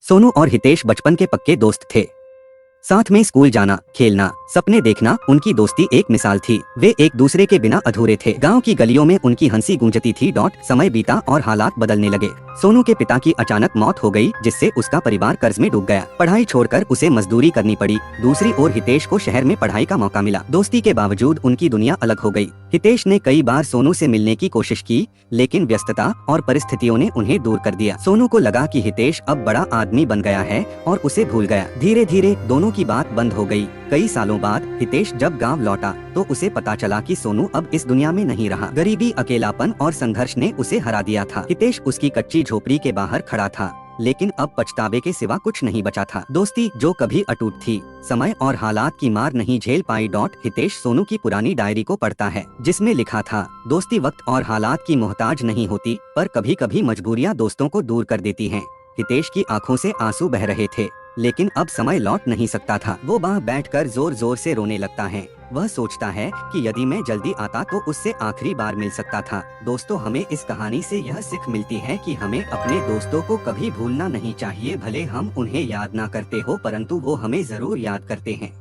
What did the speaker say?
सोनू और हितेश बचपन के पक्के दोस्त थे। साथ में स्कूल जाना, खेलना, सपने देखना, उनकी दोस्ती एक मिसाल थी। वे एक दूसरे के बिना अधूरे थे। गांव की गलियों में उनकी हंसी गूंजती थी। समय बीता और हालात बदलने लगे। सोनू के पिता की अचानक मौत हो गई, जिससे उसका परिवार कर्ज में डूब गया। पढ़ाई छोड़कर उसे मजदूरी करनी पड़ी। दूसरी ओर हितेश को शहर में पढ़ाई का मौका मिला। दोस्ती के बावजूद उनकी दुनिया अलग हो गई। हितेश ने कई बार सोनू से मिलने की कोशिश की, लेकिन व्यस्तता और परिस्थितियों ने उन्हें दूर कर दिया। सोनू को लगा कि हितेश अब बड़ा आदमी बन गया है और उसे भूल गया। धीरे धीरे दोनों की बात बंद हो गई। कई सालों बाद हितेश जब गांव लौटा तो उसे पता चला कि सोनू अब इस दुनिया में नहीं रहा। गरीबी, अकेलापन और संघर्ष ने उसे हरा दिया था। हितेश उसकी कच्ची झोपड़ी के बाहर खड़ा था, लेकिन अब पछतावे के सिवा कुछ नहीं बचा था। दोस्ती जो कभी अटूट थी, समय और हालात की मार नहीं झेल पाई। हितेश सोनू की पुरानी डायरी को पढ़ता है, जिसमें लिखा था, दोस्ती वक्त और हालात की मोहताज नहीं होती, पर कभी कभी मजबूरियां दोस्तों को दूर कर देती हैं। हितेश की आंखों से आंसू बह रहे थे, लेकिन अब समय लौट नहीं सकता था। वो वहाँ बैठकर जोर जोर से रोने लगता है। वह सोचता है कि यदि मैं जल्दी आता तो उससे आखिरी बार मिल सकता था। दोस्तों, हमें इस कहानी से यह सीख मिलती है कि हमें अपने दोस्तों को कभी भूलना नहीं चाहिए। भले हम उन्हें याद ना करते हो, परंतु वो हमें जरूर याद करते हैं।